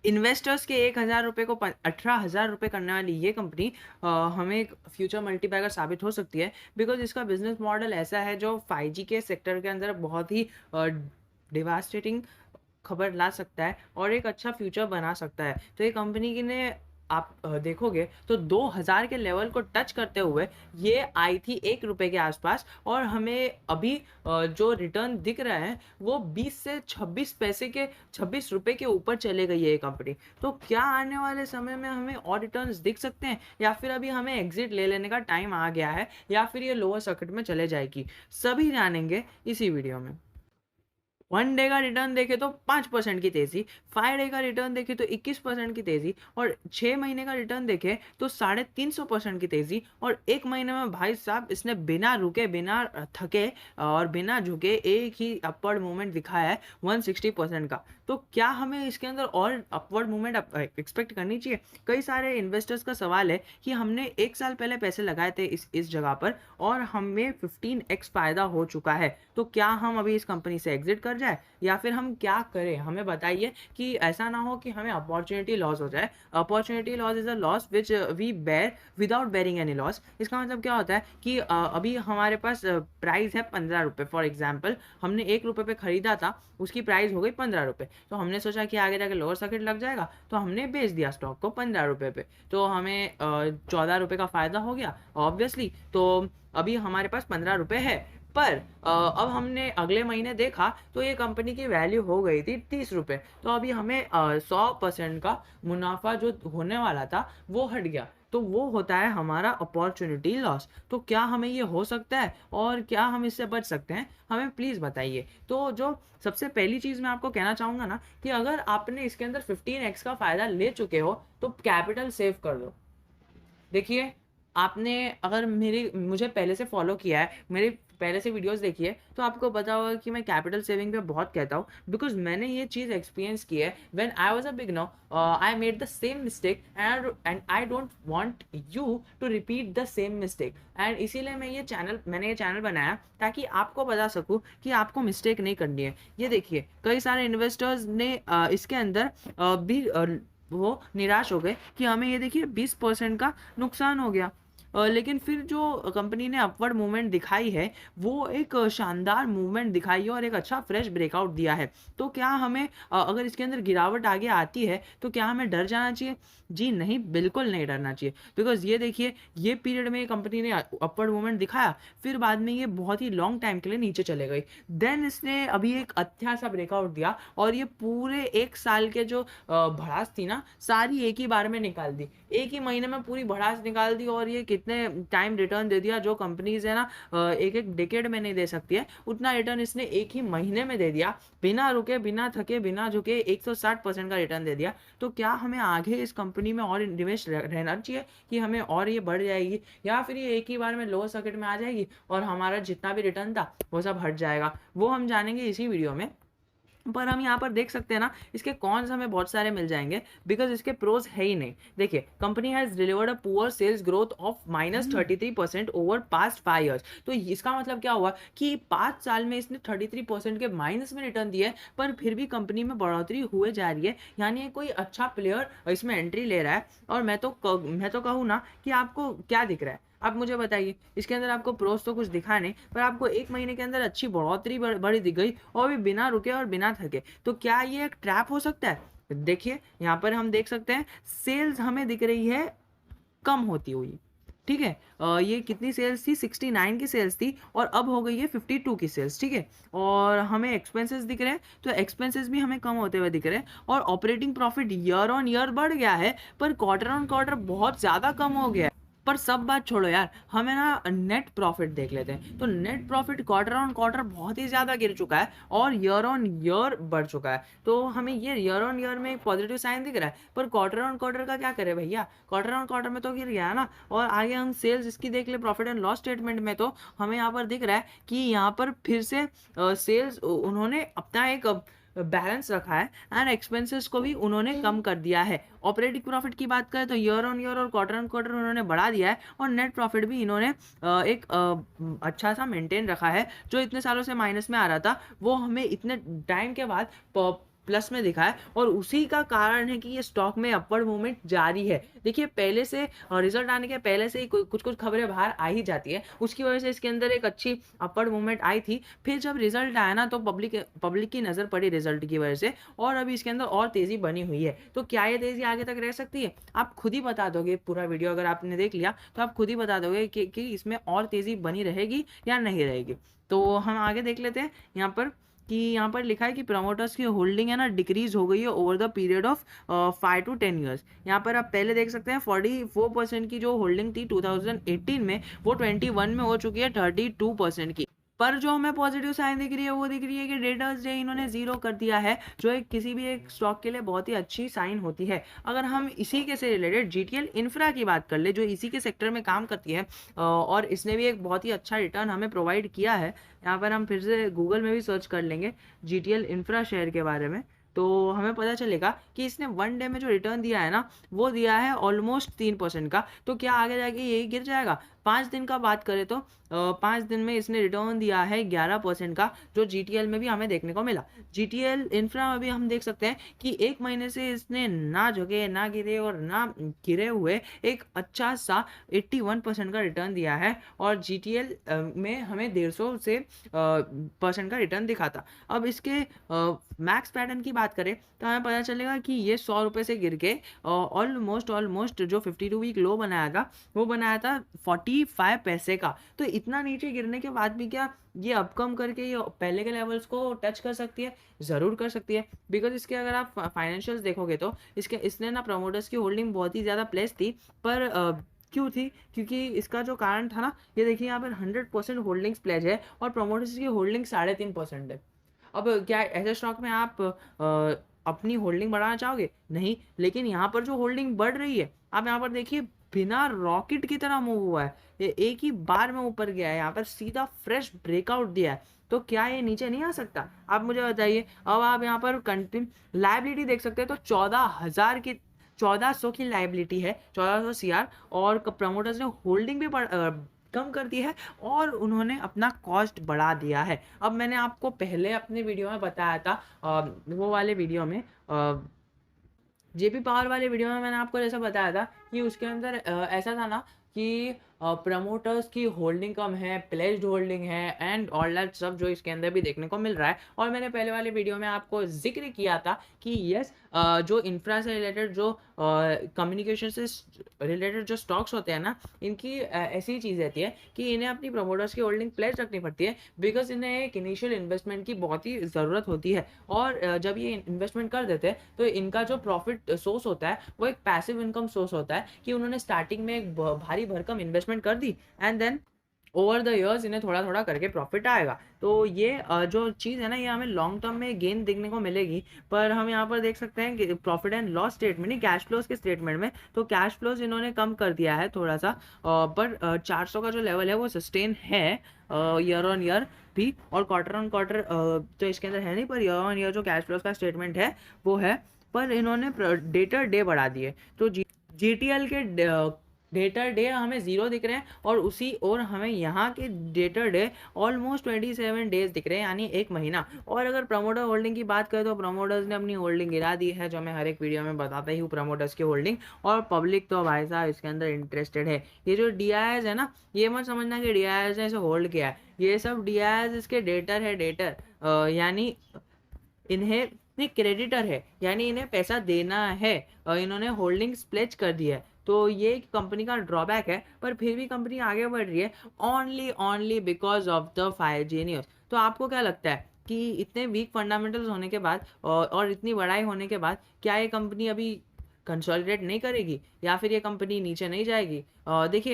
Investors के 1,000 रुपये को 18,000 रुपये करने वाली ये कंपनी हमें एक फ्यूचर मल्टीपैगर साबित हो सकती है, बिकॉज इसका बिजनेस मॉडल ऐसा है जो 5G के सेक्टर के अंदर बहुत ही डिवास्टेटिंग खबर ला सकता है और एक अच्छा फ्यूचर बना सकता है। तो ये कंपनी की ने आप देखोगे तो 2000 के लेवल को टच करते हुए ये आई थी 1 रुपये के आसपास, और हमें अभी जो रिटर्न दिख रहा है वो 20 से 26 पैसे के 26 रुपये के ऊपर चले गई है ये कंपनी। तो क्या आने वाले समय में हमें और रिटर्न्स दिख सकते हैं, या फिर अभी हमें एग्जिट ले लेने का टाइम आ गया है, या फिर ये लोअर सर्किट में चले जाएगी, सभी जानेंगे इसी वीडियो में। 1 डे का रिटर्न देखे तो 5% की तेजी, 5 डे का रिटर्न देखे तो 21% की तेजी, और 6 महीने का रिटर्न देखे तो 350% की तेजी, और 1 महीने में भाई साहब इसने बिना रुके, बिना थके और बिना झुके एक ही अपवर्ड मूवमेंट दिखाया है 160% का। तो क्या हमें इसके अंदर और अपवर्ड मूवमेंट एक्सपेक्ट करनी चाहिए? कई सारे इन्वेस्टर्स का सवाल है कि हमने 1 साल पहले पैसे लगाए थे इस जगह पर और हमें 15x फायदा हो चुका है, तो क्या हम अभी इस कंपनी से एग्जिट कर जाए या फिर हम क्या करें? हमें बताइए कि ऐसा ना हो कि हमें अपॉर्चुनिटी लॉस हो जाए। Opportunity loss is a loss which we bear without bearing any loss. इसका मतलब क्या होता है कि अभी हमारे पास प्राइस है 15 रुपये, फॉर एग्जाम्पल हमने 1 रुपये पे खरीदा था, उसकी प्राइस हो गई 15 रुपये, तो हमने सोचा कि आगे जाके लोअर सर्किट लग जाएगा, तो हमने बेच दिया स्टॉक को 15 रुपये पे, तो हमें 14 रुपये का फायदा हो गया ऑब्वियसली। तो अभी हमारे पास 15 रुपये है, पर अब हमने अगले महीने देखा तो ये कंपनी की वैल्यू हो गई थी 30 रुपये, तो अभी हमें 100% का मुनाफा जो होने वाला था वो हट गया, तो वो होता है हमारा अपॉर्चुनिटी लॉस। तो क्या हमें ये हो सकता है और क्या हम इससे बच सकते हैं, हमें प्लीज़ बताइए। तो जो सबसे पहली चीज़ मैं आपको कहना चाहूँगा ना, कि अगर आपने इसके अंदर 15x का फ़ायदा ले चुके हो तो कैपिटल सेव कर दो। देखिए, आपने अगर मुझे पहले से फॉलो किया है, मेरे पहले से वीडियोस देखी है, तो आपको पता होगा कि मैं कैपिटल सेविंग पे बहुत कहता हूँ, बिकॉज मैंने ये चीज़ एक्सपीरियंस की है। When I was a beginner, I made the same mistake and I don't want you to repeat the same mistake, and इसीलिए मैंने ये चैनल बनाया ताकि आपको बता सकूँ कि आपको मिस्टेक नहीं करनी है। ये देखिए, कई सारे इन्वेस्टर्स ने इसके अंदर भी वो निराश हो गए कि हमें ये देखिए 20% का नुकसान हो गया, लेकिन फिर जो कंपनी ने अपवर्ड मूवमेंट दिखाई है वो एक शानदार मूवमेंट दिखाई है और एक अच्छा फ्रेश ब्रेकआउट दिया है। तो क्या हमें अगर इसके अंदर गिरावट आगे आती है तो क्या हमें डर जाना चाहिए? जी नहीं, बिल्कुल नहीं डरना चाहिए, बिकॉज ये देखिए, ये पीरियड में कंपनी ने अपवर्ड मूवमेंट दिखाया, फिर बाद में ये बहुत ही लॉन्ग टाइम के लिए नीचे चले गई, देन इसने अभी एक अच्छा सा ब्रेकआउट दिया और ये पूरे 1 साल के जो भड़ास थी ना, सारी एक ही बार में निकाल दी, एक ही महीने में पूरी भड़ास निकाल दी, और ये कितने टाइम रिटर्न दे दिया जो कंपनीज है ना एक एक डेकेड में नहीं दे सकती है, उतना रिटर्न इसने एक ही महीने में दे दिया, बिना रुके, बिना थके, बिना झुके 160% का रिटर्न दे दिया। तो क्या हमें आगे इस कंपनी में और निवेश रहना चाहिए कि हमें और ये बढ़ जाएगी, या फिर ये एक ही बार में लोअर सर्किट में आ जाएगी और हमारा जितना भी रिटर्न था वो सब हट जाएगा? वो हम जानेंगे इसी वीडियो में। पर हम यहाँ पर देख सकते हैं ना, इसके कॉन्स हमें बहुत सारे मिल जाएंगे, बिकॉज इसके प्रोज है ही नहीं। देखिए, company has delivered a poor sales growth of -33% over past 5 years. तो इसका मतलब क्या हुआ कि 5 साल में इसने 33% के माइनस में रिटर्न दिया है, पर फिर भी कंपनी में बढ़ोतरी हुए जा रही है, यानी कोई अच्छा प्लेयर इसमें एंट्री ले रहा है। और मैं तो कहूँ ना कि आपको क्या दिख रहा है, आप मुझे बताइए। इसके अंदर आपको प्रोस तो कुछ दिखा नहीं, पर आपको 1 महीने के अंदर अच्छी बढ़ोतरी बड़ी दिख गई, और भी बिना रुके और बिना थके। तो क्या ये एक ट्रैप हो सकता है? देखिए, यहाँ पर हम देख सकते हैं सेल्स हमें दिख रही है कम होती हुई, ठीक है। ये कितनी सेल्स थी? 69 की सेल्स थी, और अब हो गई है 52 की सेल्स, ठीक है। और हमें एक्सपेंसेस दिख रहे हैं, तो एक्सपेंसेस भी हमें कम होते हुए दिख रहे हैं, और operating profit year on year बढ़ गया है, पर क्वार्टर ऑन क्वार्टर बहुत ज़्यादा कम हो गया है। पर सब बात छोड़ो यार, हमें ना नेट प्रॉफिट देख लेते हैं। तो net profit quarter on quarter बहुत ही ज़्यादा गिर चुका है और ईयर ऑन ईयर बढ़ चुका है, तो हमें ये ईयर ऑन ईयर में एक पॉजिटिव साइन दिख रहा है, पर क्वार्टर ऑन क्वार्टर का क्या करें भैया? क्वार्टर ऑन क्वार्टर में तो गिर गया ना। और आगे हम सेल्स इसकी देख ले, प्रॉफिट एंड लॉस स्टेटमेंट में तो हमें यहाँ पर दिख रहा है कि यहाँ पर फिर से सेल्स उन्होंने अपना एक बैलेंस रखा है, एंड एक्सपेंसेस को भी उन्होंने कम कर दिया है। ऑपरेटिंग प्रॉफिट की बात करें तो ईयर ऑन ईयर और क्वार्टर ऑन क्वार्टर उन्होंने बढ़ा दिया है, और नेट प्रॉफिट भी इन्होंने एक अच्छा सा मेंटेन रखा है। जो इतने सालों से माइनस में आ रहा था वो हमें इतने टाइम के बाद प्लस में दिखा है और उसी का कारण है कि ये स्टॉक में अपवर्ड मूवमेंट जारी है। देखिए पहले से रिजल्ट आने के पहले से ही कुछ-कुछ खबरें बाहर आ ही जाती है। उसकी वजह से इसके अंदर एक अच्छी अपवर्ड मूवमेंट आई थी। फिर जब रिजल्ट आया ना तो पब्लिक की नज़र पड़ी रिजल्ट की वजह से और अभी इसके अंदर और तेज़ी बनी हुई है। तो क्या ये तेज़ी आगे तक रह सकती है? आप खुद ही बता दोगे पूरा वीडियो अगर आपने देख लिया तो आप खुद ही बता दोगे कि इसमें और तेज़ी बनी रहेगी या नहीं रहेगी। तो हम आगे देख लेते हैं यहाँ पर कि यहाँ पर लिखा है कि प्रमोटर्स की होल्डिंग है ना डिक्रीज हो गई है over the period of 5 to 10 years. यहाँ पर आप पहले देख सकते हैं 44% की जो होल्डिंग थी 2018 में वो 21 में हो चुकी है 32% की। पर जो हमें पॉजिटिव साइन दिख रही है वो दिख रही है कि डेटर्स डे इन्होंने जीरो कर दिया है, जो एक किसी भी एक स्टॉक के लिए बहुत ही अच्छी साइन होती है। अगर हम इसी के से रिलेटेड जीटीएल इंफ्रा की बात कर ले जो इसी के सेक्टर में काम करती है और इसने भी एक बहुत ही अच्छा रिटर्न हमें प्रोवाइड किया है। यहाँ पर हम फिर से गूगल में भी सर्च कर लेंगे जीटीएल इंफ्रा शेयर के बारे में, तो हमें पता चलेगा कि इसने 1 डे में जो रिटर्न दिया है ना वो दिया है ऑलमोस्ट 3% का। तो क्या आगे जाके यही गिर जाएगा? 5 दिन का बात करें तो 5 दिन में इसने रिटर्न दिया है 11% का, जो जीटीएल में भी हमें देखने को मिला। जीटीएल इंफ्रा में भी हम देख सकते हैं कि 1 महीने से इसने ना झुके, ना गिरे और ना गिरे हुए एक अच्छा सा 81% का रिटर्न दिया है और जीटीएल में हमें 150 से परसेंट का रिटर्न दिखा था। अब इसके मैक्स पैटर्न की बात करें तो हमें पता चलेगा कि ये 100 रुपये से गिर के ऑलमोस्ट जो 52 वीक लो बनाया था वो बनाया था 45 पैसे का। तो इतना नीचे गिरने के बाद भी क्या ये अप कम करके ये पहले के लेवल्स को टच कर सकती है? ज़रूर कर सकती है, बिकॉज़ इसके अगर आप फाइनेंशियल्स देखोगे तो इसने ना प्रमोटर्स की होल्डिंग बहुत ही ज़्यादा प्लेस थी, पर क्यों थी? क्योंकि इसका जो कारण था ना, ये देखिए यहाँ पर 100% होल्डिंग्स प्लेज है और प्रमोटर्स की होल्डिंग 3.5% है। अब क्या ऐसे स्टॉक में आप अपनी होल्डिंग बढ़ाना चाहोगे? नहीं, लेकिन यहाँ पर जो होल्डिंग बढ़ रही है, आप यहाँ पर देखिए बिना रॉकेट की तरह मूव हुआ है। ये एक ही बार में ऊपर गया है, यहाँ पर सीधा फ्रेश ब्रेकआउट दिया है। तो क्या ये नीचे नहीं आ सकता? आप मुझे बताइए। अब आप यहाँ पर कंटिन्यू लायबिलिटी देख सकते हैं तो 1400 की लायबिलिटी है, 1400 सीआर और प्रमोटर्स ने होल्डिंग भी कम कर दी है और उन्होंने अपना कॉस्ट बढ़ा दिया है। अब मैंने आपको पहले अपने वीडियो में बताया था वो वाले वीडियो में जेपी पावर वाले वीडियो में मैंने आपको जैसा बताया था कि उसके अंदर ऐसा था ना कि प्रमोटर्स की होल्डिंग कम है, प्लेज्ड होल्डिंग है एंड ऑल दैट सब जो इसके अंदर भी देखने को मिल रहा है। और मैंने पहले वाले वीडियो में आपको जिक्र किया था कि यस जो इंफ्रा से रिलेटेड जो कम्युनिकेशन से रिलेटेड जो स्टॉक्स होते हैं ना, इनकी ऐसी चीज़ रहती है कि इन्हें अपनी प्रमोटर्स की होल्डिंग प्लेज रखनी पड़ती है, बिकॉज इन्हें एक इनिशियल इन्वेस्टमेंट की बहुत ही ज़रूरत होती है और जब ये इन्वेस्टमेंट कर देते हैं तो इनका जो प्रॉफिट सोर्स होता है वो एक पैसिव इनकम सोर्स होता है कि उन्होंने स्टार्टिंग में एक भारी भरकम इन्वेस्टमेंट कर दी and then over the years इन्हें थोड़ा थोड़ा करके प्रॉफिट आएगा। तो ये जो चीज़ है ना, ये हमें लॉन्ग टर्म में गेन देखने को मिलेगी। पर हम यहाँ पर देख सकते हैं कि प्रॉफिट एंड लॉस स्टेटमेंट नहीं, कैश फ्लोज के स्टेटमेंट में तो कैश फ्लोज इन्होंने कम कर दिया है थोड़ा सा, पर 400 का जो लेवल है वो सस्टेन है ईयर ऑन ईयर भी और क्वार्टर ऑन क्वार्टर तो इसके अंदर है नहीं, पर ईयर ऑन ईयर जो कैश फ्लोज का स्टेटमेंट है वो है। पर इन्होंने डेटर डे बढ़ा दिए तो जीटीएल के डेटर डे हमें 0 दिख रहे हैं और उसी और हमें यहाँ के डेटर डे ऑलमोस्ट 27 डेज दिख रहे हैं, यानी 1 महीना। और अगर प्रमोटर होल्डिंग की बात करें तो प्रमोटर्स ने अपनी होल्डिंग गिरा दी है, जो मैं हर एक वीडियो में बताता ही हूँ प्रमोटर्स की होल्डिंग। और पब्लिक तो भाई साहब इसके अंदर इंटरेस्टेड है। ये जो डीआईएस है ना, ये मत समझना कि डीआईएस ने इसे होल्ड किया है, ये सब डीआईएस इसके डेटर है, डेटर यानी इन्हें नहीं क्रेडिटर है, यानी इन्हें पैसा देना है। इन्होंने होल्डिंग्स प्लेज कर दी है, तो ये कंपनी का ड्रॉबैक है, पर फिर भी कंपनी आगे बढ़ रही है only because of the 5G news. तो आपको क्या लगता है कि इतने वीक फंडामेंटल्स होने के बाद और इतनी बड़ाई होने के बाद क्या ये कंपनी अभी कंसोलिडेट नहीं करेगी या फिर ये कंपनी नीचे नहीं जाएगी? देखिए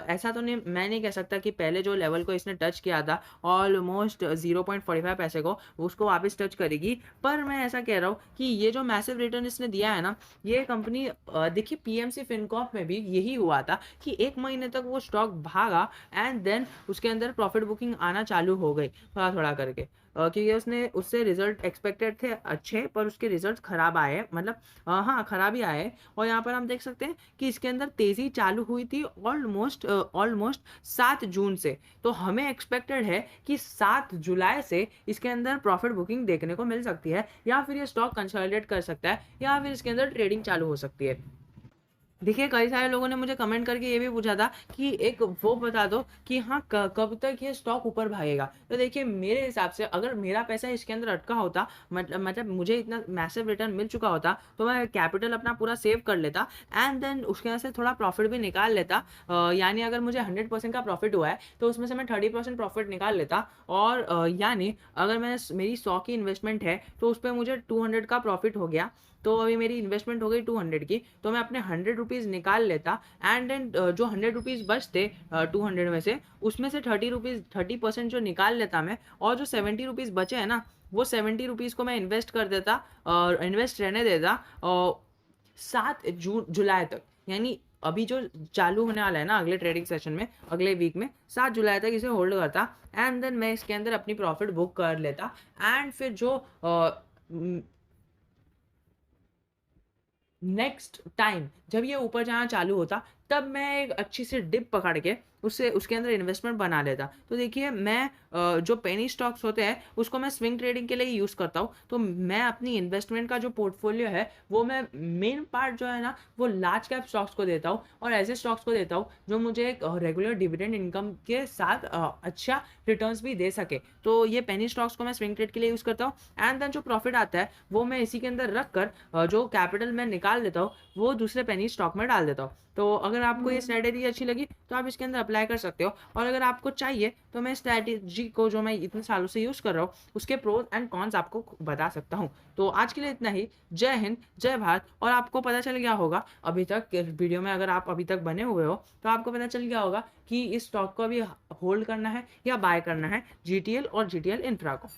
ऐसा तो नहीं, मैं नहीं कह सकता कि पहले जो लेवल को इसने टच किया था ऑलमोस्ट 0.45 पैसे को, उसको वापस टच करेगी। पर मैं ऐसा कह रहा हूँ कि ये जो मैसिव रिटर्न इसने दिया है ना, ये कंपनी देखिए पीएमसी फिनकॉर्प में भी यही हुआ था कि 1 महीने तक वो स्टॉक भागा एंड देन उसके अंदर प्रॉफिट बुकिंग आना चालू हो गई थोड़ा थोड़ा करके, क्योंकि उसने उससे रिजल्ट एक्सपेक्टेड थे अच्छे, पर उसके रिजल्ट खराब आए, मतलब हाँ खराब ही आए। और यहाँ पर हम देख सकते हैं कि इसके अंदर तेज़ी चालू हुई थी ऑलमोस्ट 7 जून से। तो हमें एक्सपेक्टेड है कि 7 जुलाई से इसके अंदर प्रॉफिट बुकिंग देखने को मिल सकती है, या फिर ये स्टॉक कंसोलिडेट कर सकता है, या फिर इसके अंदर ट्रेडिंग चालू हो सकती है। देखिए, कई सारे लोगों ने मुझे कमेंट करके ये भी पूछा था कि एक वो बता दो कि हाँ, कब तक ये स्टॉक ऊपर भागेगा। तो देखिए, मेरे हिसाब से अगर मेरा पैसा इसके अंदर अटका होता, मतलब मुझे इतना मैसिव रिटर्न मिल चुका होता, तो मैं कैपिटल अपना पूरा सेव कर लेता एंड देन उसके अंदर से थोड़ा प्रॉफिट भी निकाल लेता। यानी अगर मुझे 100% का प्रॉफिट हुआ है तो उसमें से मैं 30% प्रॉफिट निकाल लेता, और यानी अगर मेरी 100 की इन्वेस्टमेंट है तो उस पर मुझे 200 का प्रॉफिट हो गया, तो अभी मेरी इन्वेस्टमेंट हो गई 200 की, तो मैं अपने 100 रुपीज़ निकाल लेता एंड देन जो 100 रुपीज़ बचते 200 में से, उसमें से 30% जो निकाल लेता मैं, और जो 70 रुपीज़ बचे हैं ना, वो 70 रुपीज़ को मैं इन्वेस्ट कर देता और इन्वेस्ट रहने देता 7 जुलाई तक। यानी अभी जो चालू होने वाला है ना अगले ट्रेडिंग सेशन में, अगले वीक में 7 जुलाई तक इसे होल्ड करता एंड देन मैं इसके अंदर अपनी प्रॉफिट बुक कर लेता। एंड फिर जो नेक्स्ट टाइम जब ये ऊपर जाना चालू होता, तब मैं एक अच्छी सी डिप पकड़ के उससे उसके अंदर इन्वेस्टमेंट बना लेता। तो देखिए, मैं जो पेनी स्टॉक्स होते हैं उसको मैं स्विंग ट्रेडिंग के लिए ही यूज़ करता हूँ। तो मैं अपनी इन्वेस्टमेंट का जो पोर्टफोलियो है वो मैं मेन पार्ट जो है ना वो लार्ज कैप स्टॉक्स को देता हूँ, और ऐसे स्टॉक्स को देता हूँ जो मुझे एक रेगुलर डिविडेंड इनकम के साथ अच्छा रिटर्न्स भी दे सके। तो ये पेनी स्टॉक्स को मैं स्विंग ट्रेड के लिए यूज़ करता हूँ एंड देन जो प्रॉफिट आता है वो मैं इसी के अंदर रख कर जो कैपिटल मैं निकाल देता हूँ वो दूसरे पेनी स्टॉक में डाल देता हूँ। तो अगर आपको ये स्ट्रैटेजी अच्छी लगी तो आप इसके अंदर अप्लाई कर सकते हो, और अगर आपको चाहिए तो मैं स्ट्रैटेजी को जो मैं इतने सालों से यूज़ कर रहा हूँ उसके प्रोज एंड कॉन्स आपको बता सकता हूँ। तो आज के लिए इतना ही। जय हिंद, जय भारत। और आपको पता चल गया होगा अभी तक वीडियो में, अगर आप अभी तक बने हुए हो तो आपको पता चल गया होगा कि इस स्टॉक को अभी होल्ड करना है या बाय करना है, जीटीएल और जीटीएल इंफ्रा को।